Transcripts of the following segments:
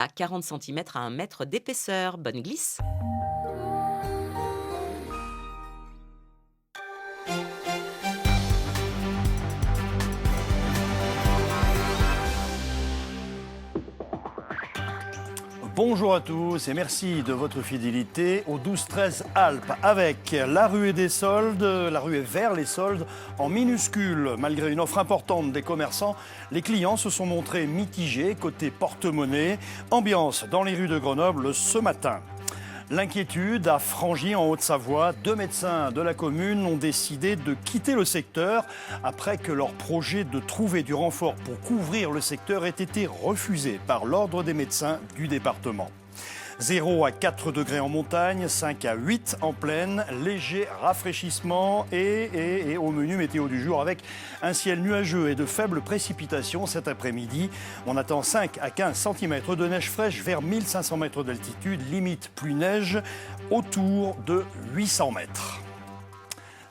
à 40 cm à 1 mètre d'épaisseur. Bonne glisse. Bonjour à tous et merci de votre fidélité au 12-13 Alpes avec la ruée des soldes, la ruée vers les soldes en minuscule. Malgré une offre importante des commerçants, les clients se sont montrés mitigés côté porte-monnaie. Ambiance dans les rues de Grenoble ce matin. L'inquiétude a franchi en Haute-Savoie. 2 médecins de la commune ont décidé de quitter le secteur après que leur projet de trouver du renfort pour couvrir le secteur ait été refusé par l'ordre des médecins du département. 0 à 4 degrés en montagne, 5 à 8 en plaine, léger rafraîchissement et au menu météo du jour avec un ciel nuageux et de faibles précipitations cet après-midi. On attend 5 à 15 cm de neige fraîche vers 1500 mètres d'altitude, limite pluie-neige autour de 800 mètres.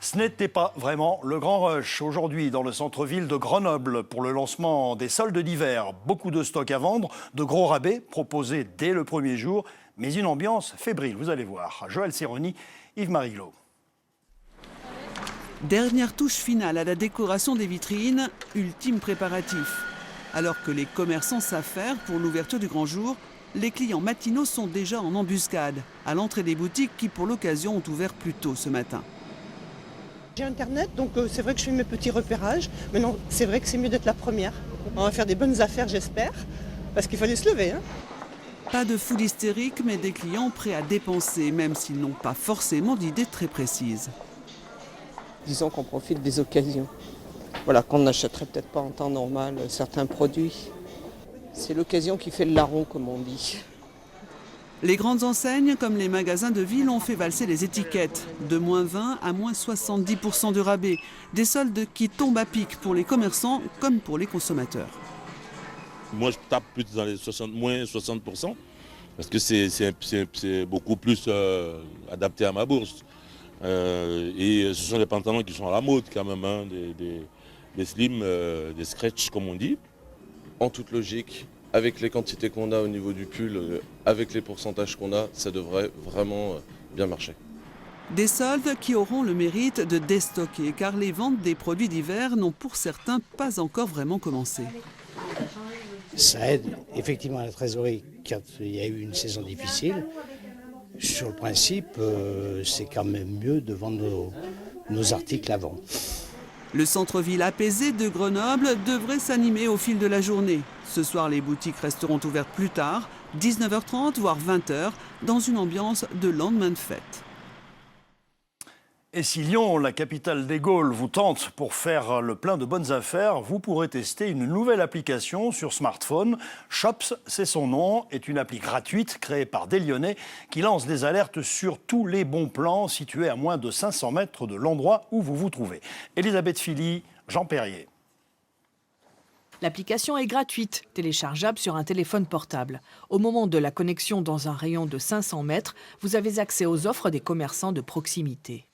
Ce n'était pas vraiment le grand rush aujourd'hui dans le centre-ville de Grenoble pour le lancement des soldes d'hiver. Beaucoup de stocks à vendre, de gros rabais proposés dès le premier jour, mais une ambiance fébrile, vous allez voir. Joël Serroni, Yves Mariglo. Dernière touche finale à la décoration des vitrines, ultime préparatif. Alors que les commerçants s'affairent pour l'ouverture du grand jour, les clients matinaux sont déjà en embuscade à l'entrée des boutiques qui pour l'occasion ont ouvert plus tôt ce matin. J'ai Internet, donc c'est vrai que je fais mes petits repérages. Mais non, c'est vrai que c'est mieux d'être la première. On va faire des bonnes affaires, j'espère, parce qu'il fallait se lever. Pas de foule hystérique, mais des clients prêts à dépenser, même s'ils n'ont pas forcément d'idées très précises. Disons qu'on profite des occasions. Voilà, qu'on n'achèterait peut-être pas en temps normal certains produits. C'est l'occasion qui fait le larron, comme on dit. Les grandes enseignes, comme les magasins de ville, ont fait valser les étiquettes. De moins 20 à moins 70% de rabais. Des soldes qui tombent à pic pour les commerçants comme pour les consommateurs. Moi, je tape plus dans les moins 60%, parce que c'est beaucoup plus adapté à ma bourse. Et ce sont des pantalons qui sont à la mode quand même, hein, des slim, des scratch comme on dit. En toute logique, avec les quantités qu'on a au niveau du pull, avec les pourcentages qu'on a, ça devrait vraiment bien marcher. Des soldes qui auront le mérite de déstocker, car les ventes des produits d'hiver n'ont pour certains pas encore vraiment commencé. Ça aide effectivement à la trésorerie quand il y a eu une saison difficile. Sur le principe, c'est quand même mieux de vendre nos articles avant. Le centre-ville apaisé de Grenoble devrait s'animer au fil de la journée. Ce soir, les boutiques resteront ouvertes plus tard, 19h30 voire 20h, dans une ambiance de lendemain de fête. Et si Lyon, la capitale des Gaules, vous tente pour faire le plein de bonnes affaires, vous pourrez tester une nouvelle application sur smartphone. Shops, c'est son nom, est une appli gratuite créée par des Lyonnais qui lance des alertes sur tous les bons plans situés à moins de 500 mètres de l'endroit où vous vous trouvez. Elisabeth Philly, Jean Perrier. L'application est gratuite, téléchargeable sur un téléphone portable. Au moment de la connexion dans un rayon de 500 mètres, vous avez accès aux offres des commerçants de proximité.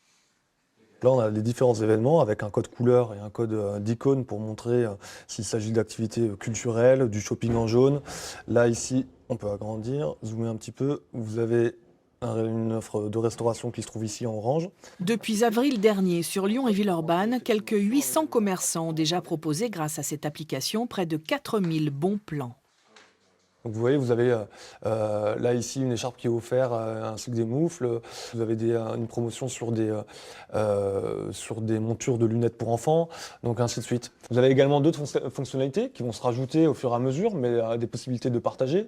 Là, on a les différents événements avec un code couleur et un code d'icône pour montrer s'il s'agit d'activités culturelles, du shopping en jaune. Là, ici, on peut agrandir, zoomer un petit peu. Vous avez une offre de restauration qui se trouve ici en orange. Depuis avril dernier, sur Lyon et Villeurbanne, quelques 800 commerçants ont déjà proposé, grâce à cette application, près de 4000 bons plans. Donc vous voyez, vous avez là ici une écharpe qui est offerte, ainsi que des moufles. Vous avez une promotion sur des montures de lunettes pour enfants, donc ainsi de suite. Vous avez également d'autres fonctionnalités qui vont se rajouter au fur et à mesure, mais des possibilités de partager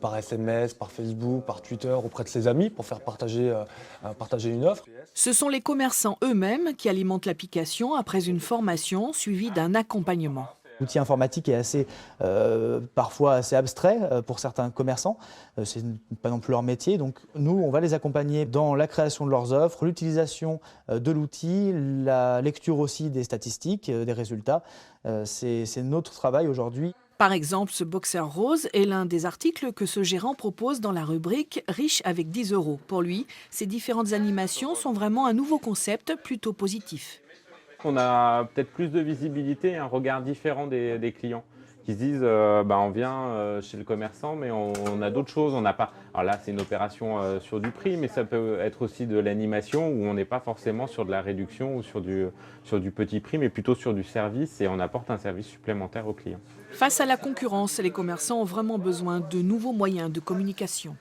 par SMS, par Facebook, par Twitter, auprès de ses amis pour faire partager une offre. Ce sont les commerçants eux-mêmes qui alimentent l'application après une formation suivie d'un accompagnement. L'outil informatique est parfois assez abstrait pour certains commerçants. C'est pas non plus leur métier. Donc nous, on va les accompagner dans la création de leurs offres, l'utilisation de l'outil, la lecture aussi des statistiques, des résultats. C'est notre travail aujourd'hui. Par exemple, ce boxer rose est l'un des articles que ce gérant propose dans la rubrique « Riche avec 10 €. Pour lui, ces différentes animations sont vraiment un nouveau concept plutôt positif. On a peut-être plus de visibilité, un regard différent des clients qui se disent on vient chez le commerçant, mais on a d'autres choses, on n'a pas. Alors là, c'est une opération sur du prix, mais ça peut être aussi de l'animation où on n'est pas forcément sur de la réduction ou sur du petit prix, mais plutôt sur du service et on apporte un service supplémentaire aux clients. Face à la concurrence, les commerçants ont vraiment besoin de nouveaux moyens de communication.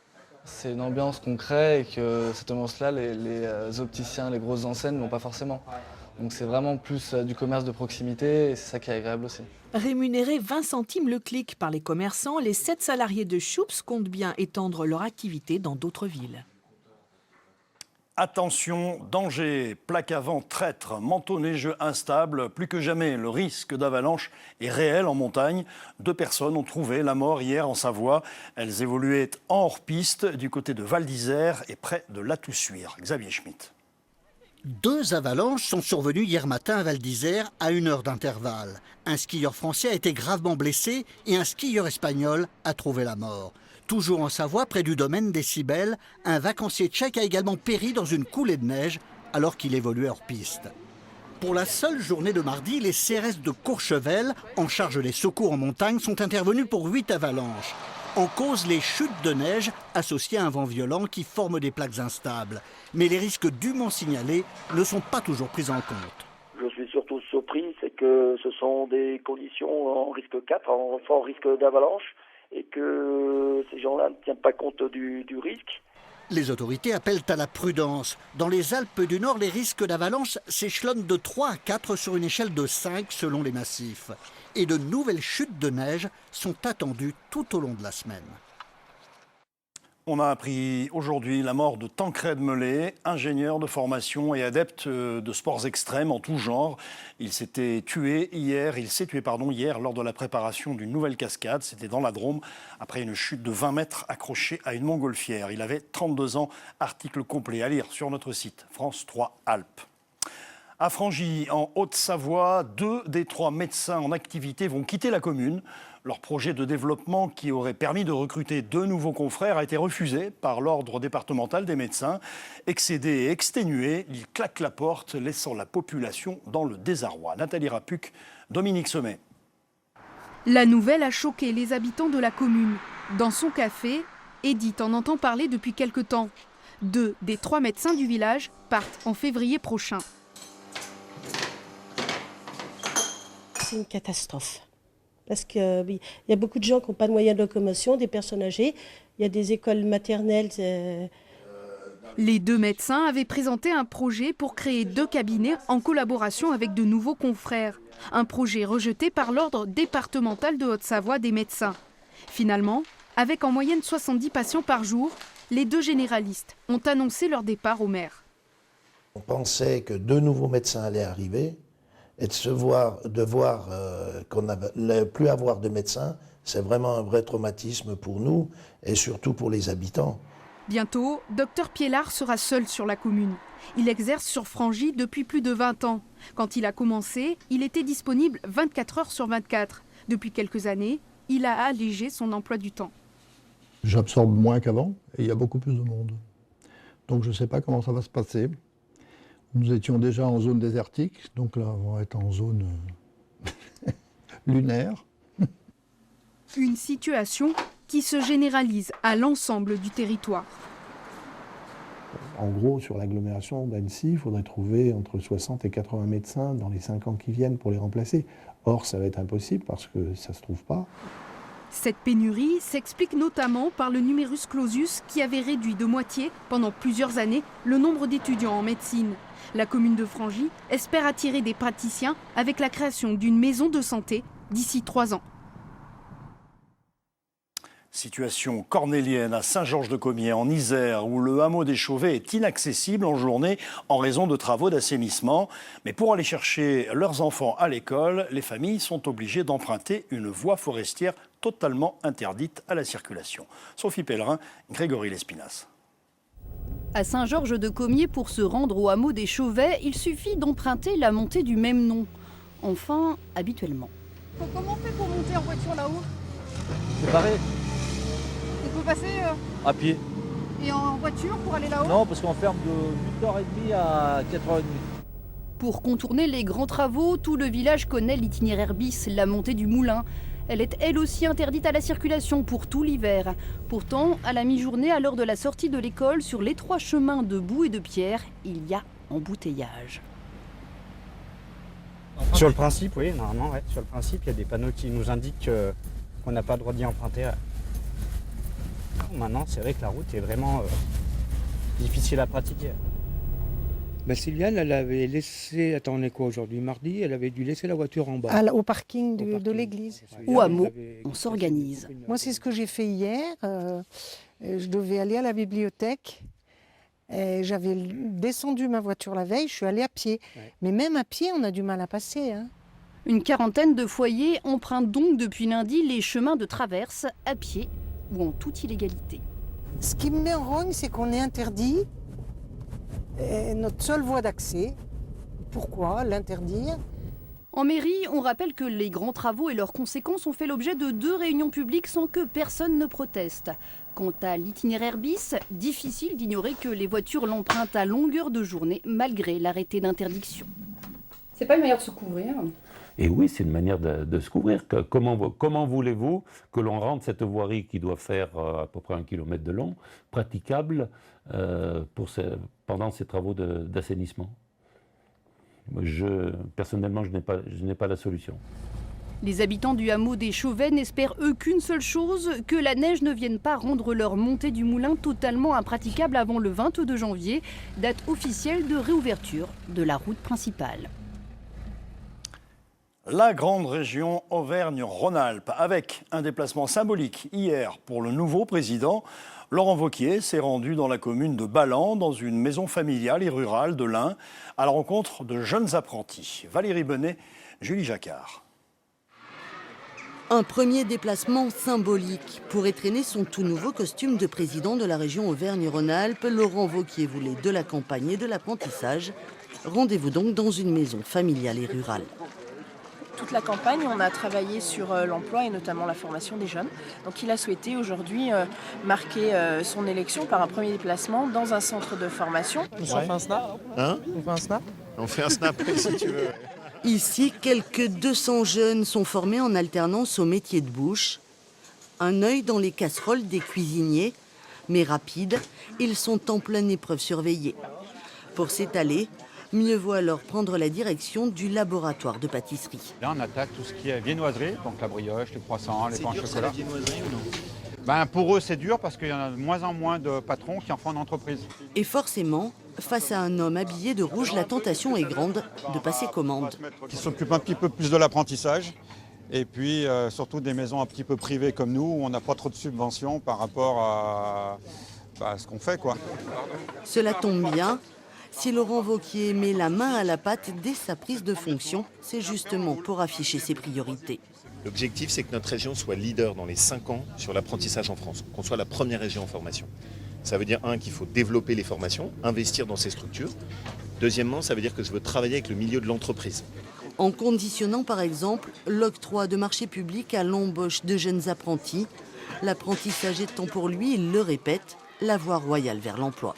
C'est une ambiance qu'on crée et que cette ambiance-là, les opticiens, les grosses enseignes n'ont pas forcément. Donc c'est vraiment plus du commerce de proximité et c'est ça qui est agréable aussi. Rémunérés 20 centimes le clic par les commerçants, les 7 salariés de Choups comptent bien étendre leur activité dans d'autres villes. Attention, danger, plaque avant, traître, manteau neigeux instable. Plus que jamais, le risque d'avalanche est réel en montagne. 2 personnes ont trouvé la mort hier en Savoie. Elles évoluaient en hors-piste du côté de Val d'Isère et près de La Toussuire. Xavier Schmitt. 2 avalanches sont survenues hier matin à Val d'Isère à 1 heure d'intervalle. Un skieur français a été gravement blessé et un skieur espagnol a trouvé la mort. Toujours en Savoie, près du domaine des Cybèles, un vacancier tchèque a également péri dans une coulée de neige alors qu'il évoluait hors piste. Pour la seule journée de mardi, les CRS de Courchevel, en charge des secours en montagne, sont intervenus pour 8 avalanches. En cause, les chutes de neige associées à un vent violent qui forment des plaques instables. Mais les risques dûment signalés ne sont pas toujours pris en compte. Je suis surtout surpris, c'est que ce sont des conditions en risque 4, en fort risque d'avalanche, et que ces gens-là ne tiennent pas compte du risque. Les autorités appellent à la prudence. Dans les Alpes du Nord, les risques d'avalanche s'échelonnent de 3 à 4 sur une échelle de 5 selon les massifs. Et de nouvelles chutes de neige sont attendues tout au long de la semaine. On a appris aujourd'hui la mort de Tancred Mellet, ingénieur de formation et adepte de sports extrêmes en tout genre. Il s'est tué hier lors de la préparation d'une nouvelle cascade. C'était dans la Drôme, après une chute de 20 mètres accrochée à une montgolfière. Il avait 32 ans. Article complet à lire sur notre site France 3 Alpes. À Frangy, en Haute-Savoie, 2 des 3 médecins en activité vont quitter la commune. Leur projet de développement qui aurait permis de recruter 2 nouveaux confrères a été refusé par l'ordre départemental des médecins. Excédés et exténués, ils claquent la porte, laissant la population dans le désarroi. Nathalie Rapuc, Dominique Sommet. La nouvelle a choqué les habitants de la commune. Dans son café, Edith en entend parler depuis quelque temps. 2 des 3 médecins du village partent en février prochain. C'est une catastrophe. Parce qu'il y a beaucoup de gens qui n'ont pas de moyens de locomotion, des personnes âgées. Il y a des écoles maternelles. Les 2 médecins avaient présenté un projet pour créer 2 cabinets en collaboration avec de nouveaux confrères. Un projet rejeté par l'ordre départemental de Haute-Savoie des médecins. Finalement, avec en moyenne 70 patients par jour, les 2 généralistes ont annoncé leur départ au maire. On pensait que 2 nouveaux médecins allaient arriver. Et de voir qu'on n'allait plus avoir de médecins, c'est vraiment un vrai traumatisme pour nous et surtout pour les habitants. Bientôt, Dr Piellard sera seul sur la commune. Il exerce sur Frangy depuis plus de 20 ans. Quand il a commencé, il était disponible 24 heures sur 24. Depuis quelques années, il a allégé son emploi du temps. J'absorbe moins qu'avant et il y a beaucoup plus de monde. Donc je ne sais pas comment ça va se passer. Nous étions déjà en zone désertique, donc là, on va être en zone lunaire. Une situation qui se généralise à l'ensemble du territoire. En gros, sur l'agglomération d'Annecy, il faudrait trouver entre 60 et 80 médecins dans les 5 ans qui viennent pour les remplacer. Or, ça va être impossible parce que ça ne se trouve pas. Cette pénurie s'explique notamment par le numerus clausus qui avait réduit de moitié, pendant plusieurs années, le nombre d'étudiants en médecine. La commune de Frangy espère attirer des praticiens avec la création d'une maison de santé d'ici 3 ans. Situation cornélienne à Saint-Georges-de-Comiers en Isère où le hameau des Chauvets est inaccessible en journée en raison de travaux d'assainissement. Mais pour aller chercher leurs enfants à l'école, les familles sont obligées d'emprunter une voie forestière totalement interdite à la circulation. Sophie Pellerin, Grégory Lespinasse. À Saint-Georges-de-Comiers, pour se rendre au hameau des Chauvets, il suffit d'emprunter la montée du même nom. Enfin, habituellement. Comment on fait pour monter en voiture là-haut? C'est pareil. On peut passer à pied. Et en voiture pour aller là-haut? Non, parce qu'on ferme de 8h30 à 4h30. Pour contourner les grands travaux, tout le village connaît l'itinéraire bis, la montée du moulin. Elle est elle aussi interdite à la circulation pour tout l'hiver. Pourtant, à la mi-journée, à l'heure de la sortie de l'école, sur l'étroit chemin de boue et de pierre, il y a embouteillage. Sur le principe, oui, normalement, ouais. Sur le principe, il y a des panneaux qui nous indiquent qu'on n'a pas le droit d'y emprunter. Maintenant, c'est vrai que la route est vraiment difficile à pratiquer. Sylviane, elle avait laissé, attends, on est quoi aujourd'hui, mardi, elle avait dû laisser la voiture en bas. Au parking de l'église. Au hameau, on s'organise. Moi, c'est ce que j'ai fait hier. Je devais aller à la bibliothèque. J'avais descendu ma voiture la veille, je suis allée à pied. Ouais. Mais même à pied, on a du mal à passer. Hein. Une quarantaine de foyers empruntent donc depuis lundi les chemins de traverse à pied ou en toute illégalité. Ce qui me met en rogne, c'est qu'on est interdit. Notre seule voie d'accès. Pourquoi l'interdire ? En mairie, on rappelle que les grands travaux et leurs conséquences ont fait l'objet de 2 réunions publiques sans que personne ne proteste. Quant à l'itinéraire bis, difficile d'ignorer que les voitures l'empruntent à longueur de journée malgré l'arrêté d'interdiction. C'est pas une manière de se couvrir ? Et oui, c'est une manière de se couvrir. Comment voulez-vous que l'on rende cette voirie qui doit faire à peu près 1 kilomètre de long praticable pendant ces travaux d'assainissement ? Personnellement, je n'ai pas la solution. Les habitants du hameau des Chauvets n'espèrent eux qu'une seule chose, que la neige ne vienne pas rendre leur montée du moulin totalement impraticable avant le 22 janvier, date officielle de réouverture de la route principale. La grande région Auvergne-Rhône-Alpes, avec un déplacement symbolique hier pour le nouveau président. Laurent Wauquiez s'est rendu dans la commune de Ballan, dans une maison familiale et rurale de l'Ain, à la rencontre de jeunes apprentis. Valérie Benet, Julie Jacquard. Un premier déplacement symbolique. Pour étrenner son tout nouveau costume de président de la région Auvergne-Rhône-Alpes, Laurent Wauquiez voulait de la campagne et de l'apprentissage. Rendez-vous donc dans une maison familiale et rurale. Toute la campagne, on a travaillé sur l'emploi et notamment la formation des jeunes. Donc il a souhaité aujourd'hui marquer son élection par un premier déplacement dans un centre de formation. On fait un snap ? On fait un snap ? On fait un snap, si tu veux. Ici, quelques 200 jeunes sont formés en alternance au métier de bouche. Un œil dans les casseroles des cuisiniers, mais rapide, ils sont en pleine épreuve surveillée. Pour s'étaler, mieux vaut alors prendre la direction du laboratoire de pâtisserie. Là, on attaque tout ce qui est viennoiserie, donc la brioche, les croissants, les pains au chocolat. C'est dur, ça, la viennoiserie ou non ? Pour eux, c'est dur parce qu'il y en a de moins en moins de patrons qui en font en entreprise. Et forcément, face à un homme habillé de rouge, la tentation est grande de passer commande. Qui s'occupe un petit peu plus de l'apprentissage et puis surtout des maisons un petit peu privées comme nous où on n'a pas trop de subventions par rapport à ce qu'on fait, quoi. Cela tombe bien. Si Laurent Wauquiez met la main à la pâte dès sa prise de fonction, c'est justement pour afficher ses priorités. L'objectif, c'est que notre région soit leader dans les 5 ans sur l'apprentissage en France, qu'on soit la première région en formation. Ça veut dire, qu'il faut développer les formations, investir dans ces structures. Deuxièmement, ça veud dire que je veux travailler avec le milieu de l'entreprise. En conditionnant par exemple l'octroi de marchés publics à l'embauche de jeunes apprentis, l'apprentissage étant pour lui, il le répète, la voie royale vers l'emploi.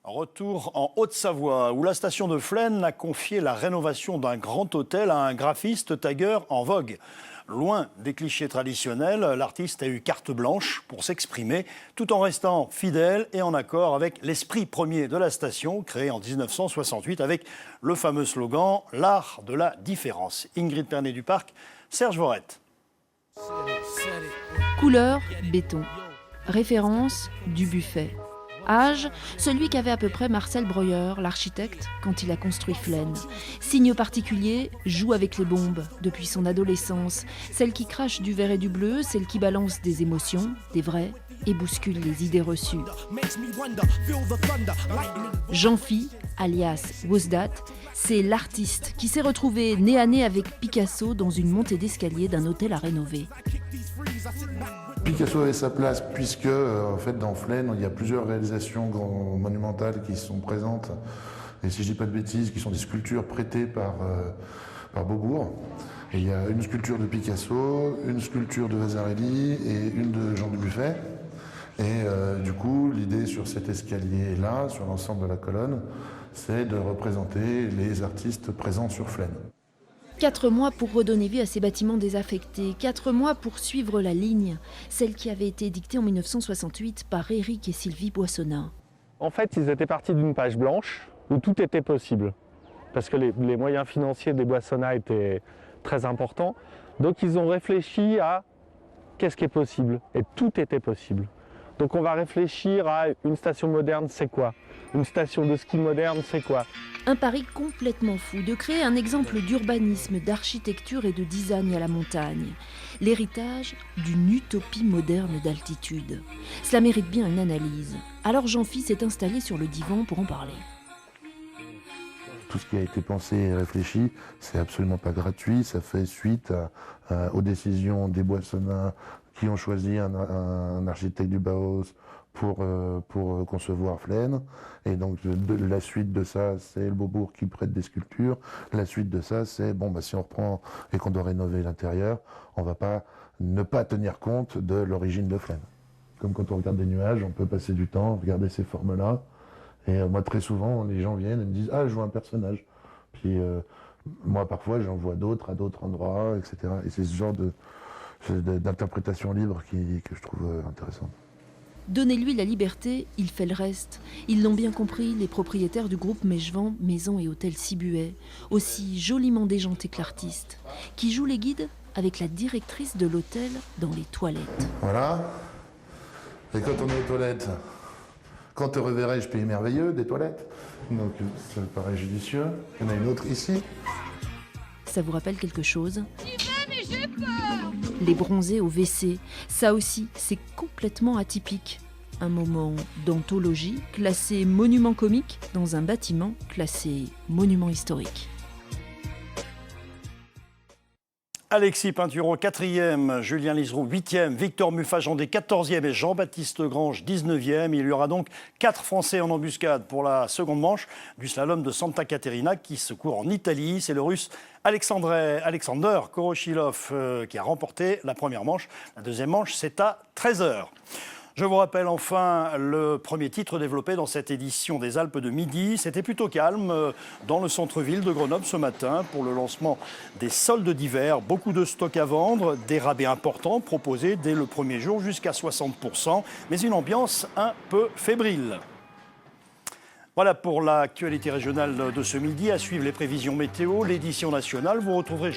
Retour en Haute-Savoie, où la station de Flaine a confié la rénovation d'un grand hôtel à un graphiste tagueur en vogue. Loin des clichés traditionnels, l'artiste a eu carte blanche pour s'exprimer, tout en restant fidèle et en accord avec l'esprit premier de la station, créée en 1968 avec le fameux slogan « L'art de la différence ». Ingrid Pernet-Duparc, Serge Vorette. Couleur, béton. Référence, du buffet. Âge, celui qu'avait à peu près Marcel Breuer, l'architecte, quand il a construit Flaine. Signe particulier, joue avec les bombes, depuis son adolescence. Celle qui crache du vert et du bleu, celle qui balance des émotions, des vrais, et bouscule les idées reçues. Jean-Phi, alias Wozdat, c'est l'artiste qui s'est retrouvé nez à nez avec Picasso dans une montée d'escalier d'un hôtel à rénover. Picasso avait sa place puisque, en fait, dans Flaine, il y a plusieurs réalisations monumentales qui sont présentes, et si je dis pas de bêtises, qui sont des sculptures prêtées par Beaubourg. Et il y a une sculpture de Picasso, une sculpture de Vasarely et une de Jean Dubuffet. Et du coup, l'idée sur cet escalier-là, sur l'ensemble de la colonne, c'est de représenter les artistes présents sur Flaine. 4 mois pour redonner vie à ces bâtiments désaffectés, 4 mois pour suivre la ligne, celle qui avait été édictée en 1968 par Éric et Sylvie Boissonnat. En fait, ils étaient partis d'une page blanche où tout était possible, parce que les moyens financiers des Boissonnat étaient très importants. Donc ils ont réfléchi à qu'est-ce qui est possible, et tout était possible. Donc on va réfléchir à une station moderne, c'est quoi? Une station de ski moderne, c'est quoi? Un pari complètement fou de créer un exemple d'urbanisme, d'architecture et de design à la montagne. L'héritage d'une utopie moderne d'altitude. Cela mérite bien une analyse. Alors Jean-Phi s'est installé sur le divan pour en parler. Tout ce qui a été pensé et réfléchi, c'est absolument pas gratuit. Ça fait suite aux décisions des Boissonnat qui ont choisi un architecte du Bauhaus pour concevoir Flaine. Et donc la suite de ça, c'est le Beaubourg qui prête des sculptures. La suite de ça, c'est si on reprend et qu'on doit rénover l'intérieur, on ne va pas ne pas tenir compte de l'origine de Flaine. Comme quand on regarde des nuages, on peut passer du temps, regarder ces formes-là. Et moi, très souvent, les gens viennent et me disent « Ah, je vois un personnage ». Puis moi, parfois, j'en vois d'autres à d'autres endroits, etc. Et c'est ce genre d'interprétation libre que je trouve intéressant. Donnez-lui la liberté, il fait le reste. Ils l'ont bien compris, les propriétaires du groupe Mechevant, Maison et Hôtel Sibuet, aussi joliment déjantés que l'artiste, qui joue les guides avec la directrice de l'hôtel dans les toilettes. Voilà. Et quand on est aux toilettes, quand te reverrai-je pays merveilleux des toilettes? Donc ça me paraît judicieux. Il y en a une autre ici. Ça vous rappelle quelque chose? Les bronzés au WC, ça aussi, c'est complètement atypique. Un moment d'anthologie classé monument comique dans un bâtiment classé monument historique. Alexis Pinturo, 4e, Julien Liseroux, 8e, Victor Muffat-Gendé, 14e et Jean-Baptiste Grange, 19e. Il y aura donc 4 Français en embuscade pour la seconde manche du slalom de Santa Caterina qui se court en Italie. C'est le Russe Alexander Korochilov qui a remporté la première manche. La deuxième manche, c'est à 13h. Je vous rappelle enfin le premier titre développé dans cette édition des Alpes de midi. C'était plutôt calme dans le centre-ville de Grenoble ce matin pour le lancement des soldes d'hiver. Beaucoup de stocks à vendre, des rabais importants proposés dès le premier jour jusqu'à 60%, mais une ambiance un peu fébrile. Voilà pour l'actualité régionale de ce midi. À suivre les prévisions météo, l'édition nationale. Vous retrouverez